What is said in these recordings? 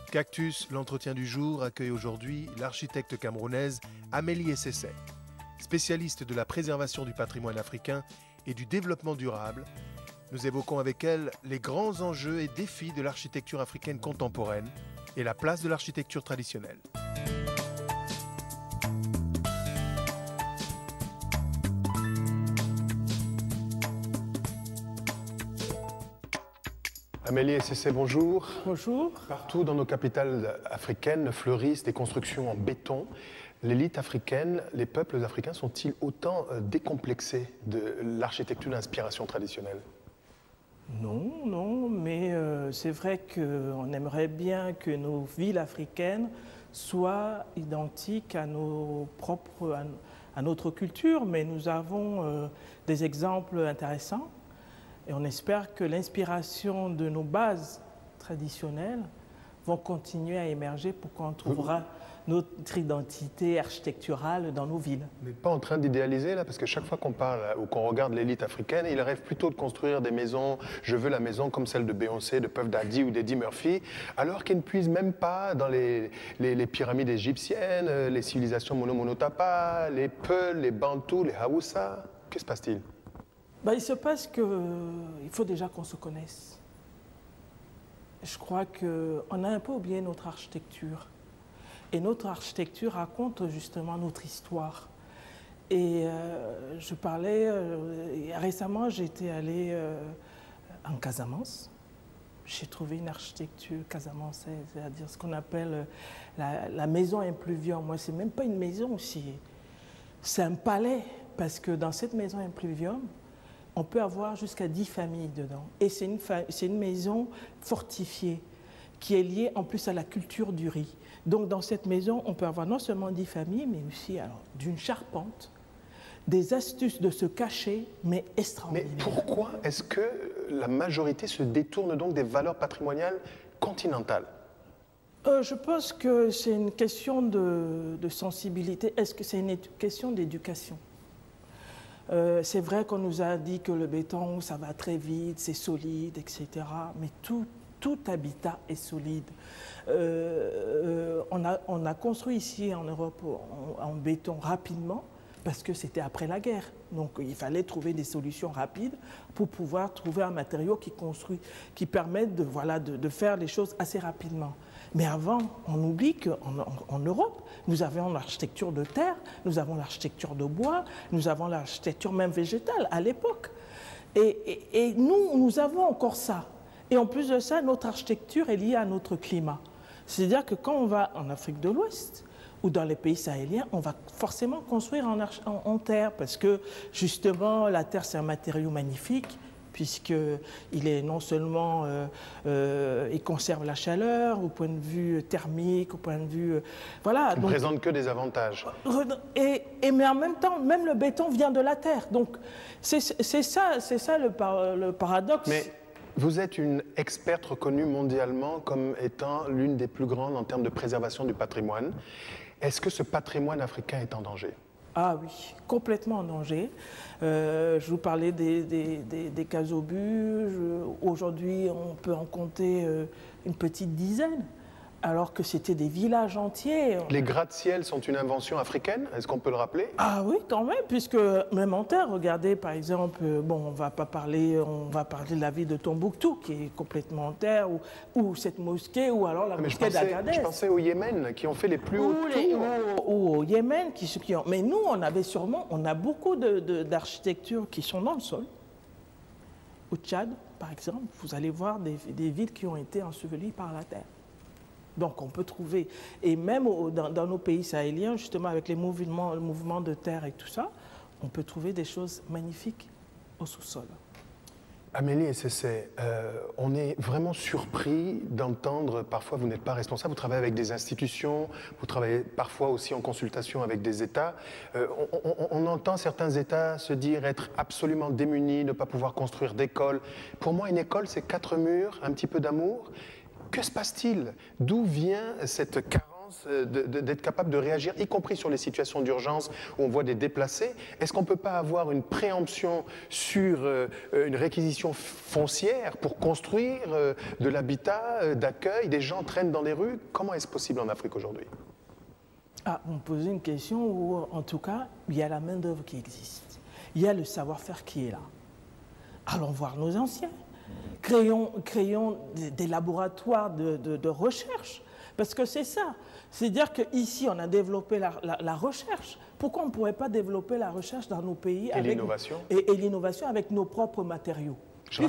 Cactus, l'entretien du jour, accueille aujourd'hui l'architecte camerounaise Amélie Essessé. Spécialiste de la préservation du patrimoine africain et du développement durable, nous évoquons avec elle les grands enjeux et défis de l'architecture africaine contemporaine et la place de l'architecture traditionnelle. Amélie Essessé, bonjour. Bonjour. Partout dans nos capitales africaines fleurissent des constructions en béton. L'élite africaine, les peuples africains sont-ils autant décomplexés de l'architecture d'inspiration traditionnelle? Non, mais c'est vrai qu'on aimerait bien que nos villes africaines soient identiques à à notre culture, mais nous avons des exemples intéressants. Et on espère que l'inspiration de nos bases traditionnelles vont continuer à émerger pour qu'on trouvera notre identité architecturale dans nos villes. Vous n'êtes pas en train d'idéaliser là, parce que chaque fois qu'on parle ou qu'on regarde l'élite africaine, il rêve plutôt de construire des maisons, je veux la maison comme celle de Beyoncé, de Puff Daddy ou d'Eddie Murphy, alors qu'ils ne puisent même pas dans les pyramides égyptiennes, les civilisations mono-monotapa, les Peuls, les Bantous, les Haoussa. Que se passe-t-il? Il se passe qu'il faut déjà qu'on se connaisse. Je crois qu'on a un peu oublié notre architecture. Et notre architecture raconte justement notre histoire. Et je parlais, récemment j'étais allée en Casamance. J'ai trouvé une architecture casamançaise, c'est-à-dire ce qu'on appelle la maison impluvium. Moi, c'est même pas une maison aussi, c'est un palais, parce que dans cette maison impluvium, on peut avoir jusqu'à 10 familles dedans. Et c'est une maison fortifiée qui est liée en plus à la culture du riz. Donc dans cette maison, on peut avoir non seulement 10 familles, mais aussi d'une charpente, des astuces de se cacher, mais extraordinaires. Mais pourquoi est-ce que la majorité se détourne donc des valeurs patrimoniales continentales? Je pense que c'est une question de sensibilité. Est-ce que c'est une question d'éducation? C'est vrai qu'on nous a dit que le béton, ça va très vite, c'est solide, etc. Mais tout habitat est solide. On a construit ici en Europe en béton rapidement parce que c'était après la guerre. Donc il fallait trouver des solutions rapides pour pouvoir trouver un matériau qui permette de faire les choses assez rapidement. Mais avant, on oublie qu'en Europe, nous avons l'architecture de terre, nous avons l'architecture de bois, nous avons l'architecture même végétale à l'époque. Et nous avons encore ça. Et en plus de ça, notre architecture est liée à notre climat. C'est-à-dire que quand on va en Afrique de l'Ouest ou dans les pays sahéliens, on va forcément construire en terre parce que justement, la terre, c'est un matériau magnifique puisqu'il est non seulement, il conserve la chaleur au point de vue thermique, au point de vue... voilà. Il ne présente que des avantages. Mais en même temps, même le béton vient de la terre. Donc c'est ça le paradoxe. Mais vous êtes une experte reconnue mondialement comme étant l'une des plus grandes en termes de préservation du patrimoine. Est-ce que ce patrimoine africain est en danger? Ah oui, complètement en danger. Je vous parlais des casobus. Aujourd'hui, on peut en compter une petite dizaine, alors que c'était des villages entiers. Les gratte-ciel sont une invention africaine, est-ce qu'on peut le rappeler? Ah oui, quand même, puisque même en terre, regardez par exemple, on va parler de la ville de Tombouctou, qui est complètement en terre, ou cette mosquée, ou alors la mosquée d'Agadez. Je pensais au Yémen, qui ont fait les plus hauts tours. Ou au Yémen, mais nous, on a beaucoup d'architectures qui sont dans le sol. Au Tchad, par exemple, vous allez voir des villes qui ont été ensevelies par la terre. Donc on peut trouver, et même dans nos pays sahéliens, justement avec les mouvements de terre et tout ça, on peut trouver des choses magnifiques au sous-sol. Amélie Essessé, on est vraiment surpris d'entendre, parfois vous n'êtes pas responsable, vous travaillez avec des institutions, vous travaillez parfois aussi en consultation avec des États. On entend certains États se dire être absolument démunis, ne pas pouvoir construire d'école. Pour moi, une école, c'est 4 murs, un petit peu d'amour. Que se passe-t-il? D'où vient cette carence d'être capable de réagir, y compris sur les situations d'urgence où on voit des déplacés. Est-ce qu'on ne peut pas avoir une préemption sur une réquisition foncière pour construire de l'habitat, d'accueil? Des gens traînent dans les rues. Comment est-ce possible en Afrique aujourd'hui? Ah, vous me posez une question où, en tout cas, il y a la main-d'œuvre qui existe. Il y a le savoir-faire qui est là. Allons voir nos anciens. Créons des laboratoires de recherche. Parce que c'est ça. C'est-à-dire qu'ici, on a développé la recherche. Pourquoi on ne pourrait pas développer la recherche dans nos pays et l'innovation et l'innovation avec nos propres matériaux? Je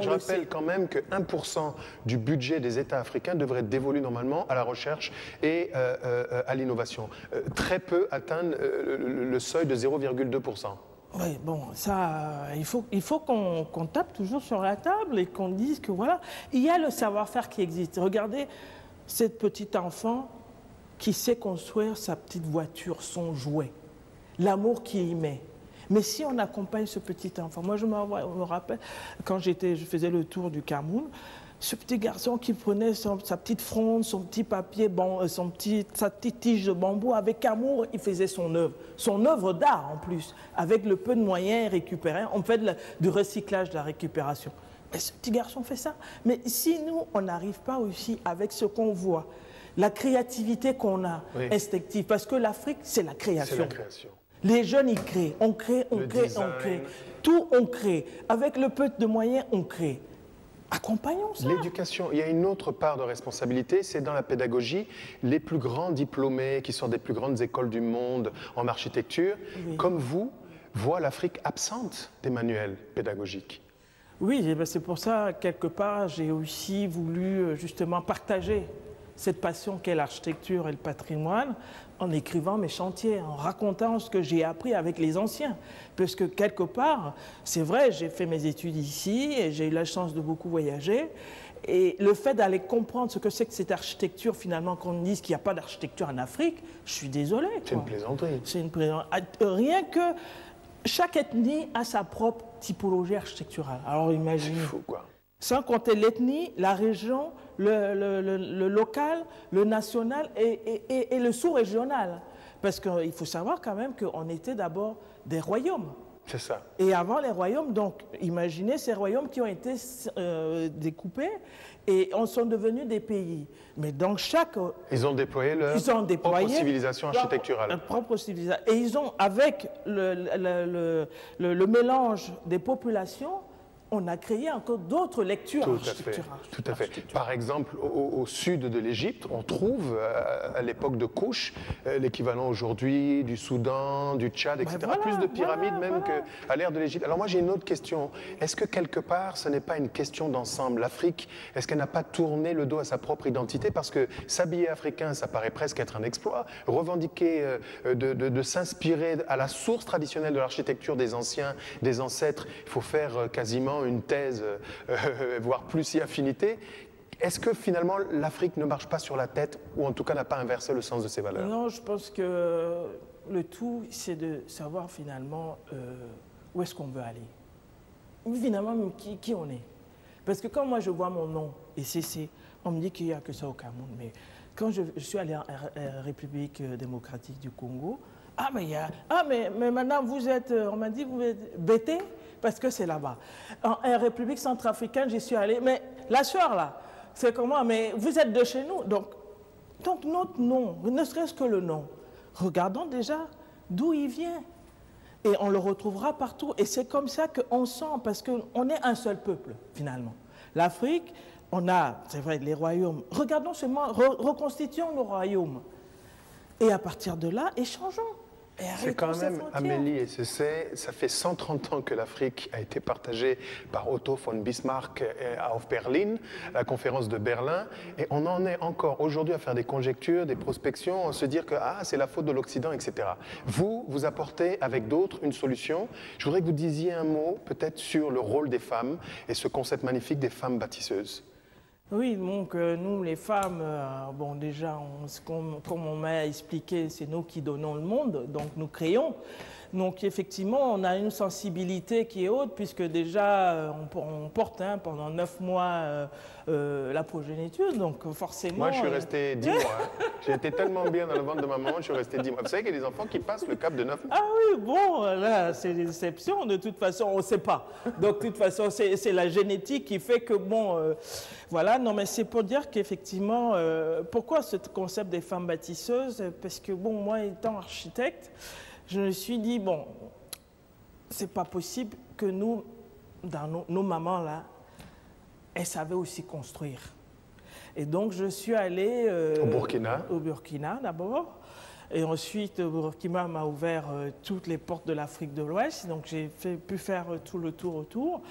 rappelle quand même que 1% du budget des États africains devrait être dévolu normalement à la recherche et à l'innovation. Très peu atteignent le seuil de 0,2%. Oui, bon, ça, il faut qu'on tape toujours sur la table et qu'on dise que voilà, il y a le savoir-faire qui existe. Regardez cette petite enfant qui sait construire sa petite voiture, son jouet, l'amour qu'il y met. Mais si on accompagne ce petit enfant, moi je me rappelle, quand je faisais le tour du Cameroun, ce petit garçon qui prenait sa petite fronde, son petit papier, sa petite tige de bambou, avec amour, il faisait son œuvre d'art en plus, avec le peu de moyens récupérés. On fait du recyclage, de la récupération. Et ce petit garçon fait ça. Mais si nous, on n'arrive pas aussi avec ce qu'on voit, la créativité qu'on a, instinctive, parce que l'Afrique, c'est la création. C'est la création. Les jeunes, ils créent, on crée. Tout, on crée. Avec le peu de moyens, on crée. Accompagnons ça. L'éducation, il y a une autre part de responsabilité, c'est dans la pédagogie. Les plus grands diplômés qui sortent des plus grandes écoles du monde en architecture, comme vous, voient l'Afrique absente des manuels pédagogiques. Oui, c'est pour ça, quelque part, j'ai aussi voulu justement partager cette passion qu'est l'architecture et le patrimoine en écrivant mes chantiers, en racontant ce que j'ai appris avec les anciens. Parce que quelque part, c'est vrai, j'ai fait mes études ici et j'ai eu la chance de beaucoup voyager. Et le fait d'aller comprendre ce que c'est que cette architecture, finalement, qu'on dise qu'il n'y a pas d'architecture en Afrique, je suis désolé. C'est une plaisanterie. C'est une plaisanterie. Rien que chaque ethnie a sa propre typologie architecturale. Alors imaginez. C'est fou, quoi. Sans compter l'ethnie, la région, le local, le national et le sous-régional. Parce qu'il faut savoir quand même qu'on était d'abord des royaumes. C'est ça. Et avant les royaumes, donc imaginez ces royaumes qui ont été découpés et sont devenus des pays. Mais dans chaque... Ils ont déployé leur propre civilisation architecturale. Leur propre civilisation. Et ils ont, avec le mélange des populations, on a créé encore d'autres lectures architecturales. Tout à fait. Par exemple, au sud de l'Égypte, on trouve, à l'époque de Kouch, l'équivalent aujourd'hui du Soudan, du Tchad, etc. Voilà, plus de pyramides même qu'à l'ère de l'Égypte. Alors moi, j'ai une autre question. Est-ce que quelque part, ce n'est pas une question d'ensemble? L'Afrique, est-ce qu'elle n'a pas tourné le dos à sa propre identité? Parce que s'habiller africain, ça paraît presque être un exploit. Revendiquer de s'inspirer à la source traditionnelle de l'architecture des anciens, des ancêtres, il faut faire quasiment une thèse, voire plus si affinité. Est-ce que finalement l'Afrique ne marche pas sur la tête ou en tout cas n'a pas inversé le sens de ses valeurs? Non, je pense que le tout, c'est de savoir finalement où est-ce qu'on veut aller. Finalement, qui on est. Parce que quand moi je vois mon nom, et on me dit qu'il n'y a que ça au Cameroun, mais quand je suis allé en République démocratique du Congo, mais madame, vous êtes, on m'a dit, vous êtes bêtée parce que c'est là-bas. En République centrafricaine, j'y suis allée, mais la soeur là, c'est comment? Mais vous êtes de chez nous. Donc notre nom, ne serait-ce que le nom, regardons déjà d'où il vient. Et on le retrouvera partout. Et c'est comme ça qu'on sent, parce qu'on est un seul peuple, finalement. L'Afrique, on a, c'est vrai, les royaumes. Regardons seulement, reconstituons nos royaumes. Et à partir de là, échangeons. C'est quand même, Amélie et Cécé, ça fait 130 ans que l'Afrique a été partagée par Otto von Bismarck auf Berlin, la conférence de Berlin, et on en est encore aujourd'hui à faire des conjectures, des prospections, à se dire que c'est la faute de l'Occident, etc. Vous apportez avec d'autres une solution. Je voudrais que vous disiez un mot peut-être sur le rôle des femmes et ce concept magnifique des femmes bâtisseuses. Oui, donc nous les femmes, bon déjà, comme on m'a expliqué, c'est nous qui donnons le monde, donc nous créons. Donc effectivement, on a une sensibilité qui est haute puisque déjà on porte pendant 9 mois la progéniture, donc forcément... Moi, je suis resté 10 mois. Hein. J'ai été tellement bien dans le ventre de maman, je suis resté 10 mois. Vous savez qu'il y a des enfants qui passent le cap de 9 mois. Ah oui, bon, là, c'est des exceptions. De toute façon, on ne sait pas. Donc, de toute façon, c'est la génétique qui fait que, bon, voilà. Non, mais c'est pour dire qu'effectivement, pourquoi ce concept des femmes bâtisseuses? Parce que, bon, moi, étant architecte, je me suis dit, bon, c'est pas possible que nous, dans nos mamans, là, elles savaient aussi construire. Et donc, je suis allée... au Burkina. Au Burkina, d'abord. Et ensuite, Burkina m'a ouvert toutes les portes de l'Afrique de l'Ouest. Donc, j'ai pu faire tout le tour autour.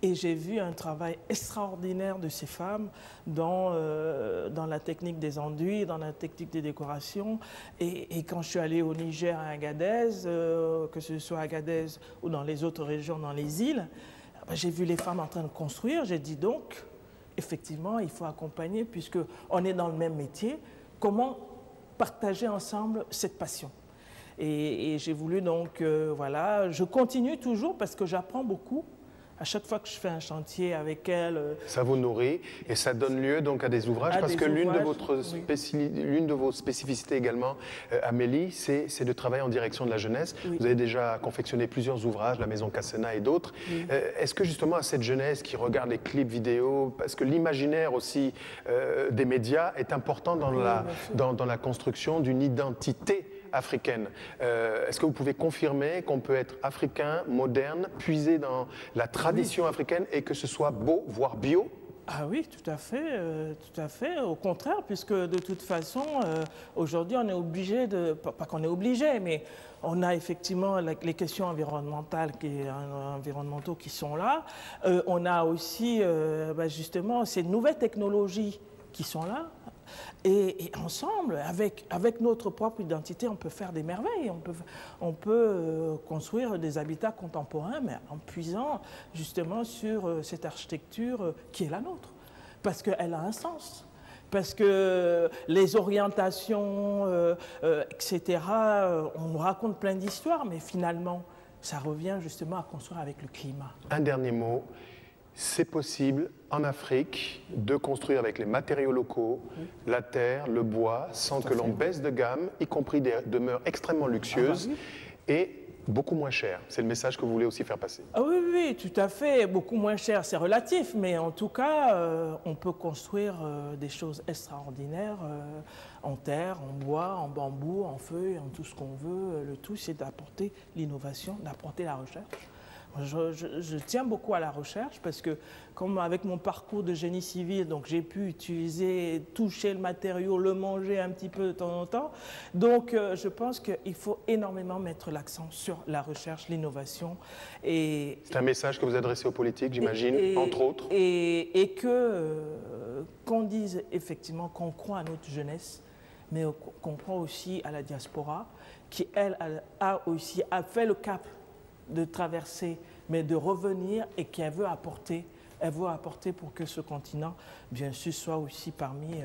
Et j'ai vu un travail extraordinaire de ces femmes dans la technique des enduits, dans la technique des décorations. Et quand je suis allée au Niger, à Agadez, que ce soit à Agadez ou dans les autres régions, dans les îles, j'ai vu les femmes en train de construire. J'ai dit donc, effectivement, il faut accompagner, puisqu'on est dans le même métier. Comment partager ensemble cette passion? Et j'ai voulu donc, voilà, je continue toujours parce que j'apprends beaucoup. À chaque fois que je fais un chantier avec elle... Ça vous nourrit et ça donne lieu donc à des ouvrages, parce que l'une de vos spécificités également, Amélie, c'est de travailler en direction de la jeunesse. Oui. Vous avez déjà confectionné plusieurs ouvrages, La Maison Cassena et d'autres. Oui. Est-ce que justement à cette jeunesse qui regarde les clips vidéo, parce que l'imaginaire aussi des médias est important dans la construction d'une identité africaine. Est-ce que vous pouvez confirmer qu'on peut être africain, moderne, puiser dans la tradition africaine et que ce soit beau, voire bio? Ah oui, tout à fait. Au contraire, puisque de toute façon, aujourd'hui, on est obligé de... Pas qu'on est obligé, mais on a effectivement les questions environnementales environnementaux qui sont là. On a aussi, justement, ces nouvelles technologies qui sont là. Et ensemble, avec notre propre identité, on peut faire des merveilles. On peut construire des habitats contemporains, mais en puisant justement sur cette architecture qui est la nôtre. Parce qu'elle a un sens. Parce que les orientations, etc., on nous raconte plein d'histoires, mais finalement, ça revient justement à construire avec le climat. Un dernier mot. C'est possible en Afrique de construire avec les matériaux locaux, la terre, le bois, sans que l'on baisse de gamme, y compris des demeures extrêmement luxueuses et beaucoup moins chères. C'est le message que vous voulez aussi faire passer. Ah oui, oui, tout à fait. Beaucoup moins cher, c'est relatif, mais en tout cas, on peut construire des choses extraordinaires en terre, en bois, en bambou, en feuilles, en tout ce qu'on veut. Le tout, c'est d'apporter l'innovation, d'apporter la recherche. Je tiens beaucoup à la recherche parce que, comme avec mon parcours de génie civil, donc j'ai pu utiliser, toucher le matériau, le manger un petit peu de temps en temps. Donc, je pense qu'il faut énormément mettre l'accent sur la recherche, l'innovation. C'est un message que vous adressez aux politiques, j'imagine, entre autres. Et qu'on dise effectivement qu'on croit à notre jeunesse, mais qu'on croit aussi à la diaspora, qui, elle, a fait le cap de traverser, mais de revenir et qu'elle veut apporter pour que ce continent, bien sûr, soit aussi parmi...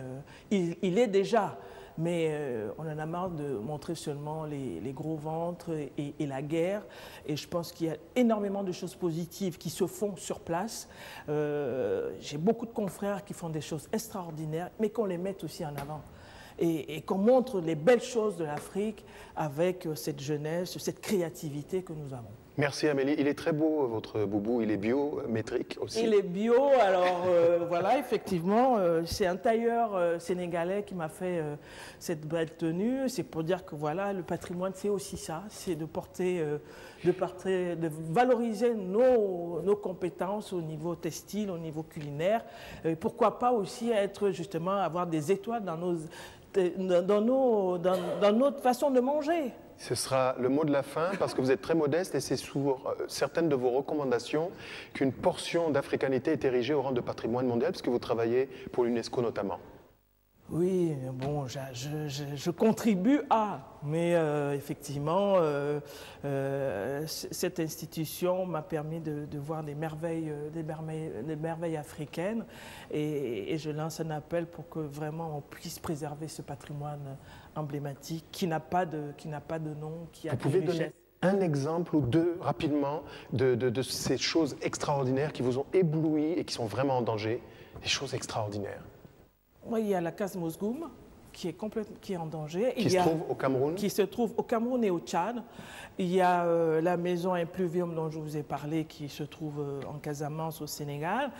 il est déjà, mais on en a marre de montrer seulement les gros ventres et la guerre. Et je pense qu'il y a énormément de choses positives qui se font sur place. J'ai beaucoup de confrères qui font des choses extraordinaires, mais qu'on les mette aussi en avant. Et qu'on montre les belles choses de l'Afrique avec cette jeunesse, cette créativité que nous avons. Merci Amélie. Il est très beau, votre boubou. Il est biométrique aussi. Il est bio. Alors voilà, effectivement, c'est un tailleur sénégalais qui m'a fait cette belle tenue. C'est pour dire que voilà, le patrimoine, c'est aussi ça. C'est de de valoriser nos compétences au niveau textile, au niveau culinaire. Pourquoi pas aussi avoir des étoiles dans notre façon de manger. Ce sera le mot de la fin parce que vous êtes très modeste et c'est sur certaines de vos recommandations qu'une portion d'africanité est érigée au rang de patrimoine mondial parce que vous travaillez pour l'UNESCO notamment. Oui, bon, je contribue à, mais effectivement, cette institution m'a permis de voir des merveilles africaines et je lance un appel pour que vraiment on puisse préserver ce patrimoine emblématique qui n'a pas de nom, qui a Vous pouvez des richesses. donner un exemple ou deux rapidement de ces choses extraordinaires qui vous ont ébloui et qui sont vraiment en danger, des choses extraordinaires. Oui, il y a la case Mosgoum qui est en danger. Qui se trouve au Cameroun? Qui se trouve au Cameroun et au Tchad. Il y a la maison Impluvium dont je vous ai parlé qui se trouve en Casamance au Sénégal.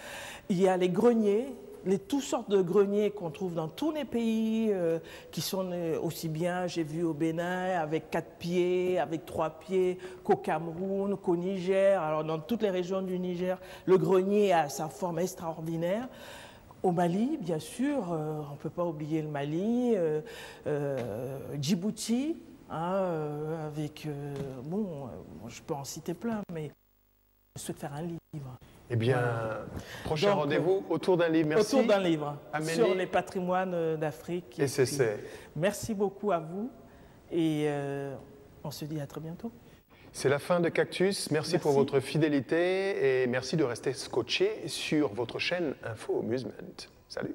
Il y a les greniers, toutes sortes de greniers qu'on trouve dans tous les pays qui sont aussi bien, j'ai vu au Bénin, avec 4 pieds, avec 3 pieds, qu'au Cameroun, qu'au Niger. Alors dans toutes les régions du Niger, le grenier a sa forme extraordinaire. Au Mali, bien sûr, on ne peut pas oublier le Mali, Djibouti, hein, avec, je peux en citer plein, mais je souhaite faire un livre. Eh bien, voilà. Prochain rendez-vous autour d'un livre. Merci. Autour d'un livre Amélie. Sur les patrimoines d'Afrique. Et c'est. Merci beaucoup à vous et on se dit à très bientôt. C'est la fin de Cactus. Merci pour votre fidélité et merci de rester scotché sur votre chaîne Info Amusement. Salut.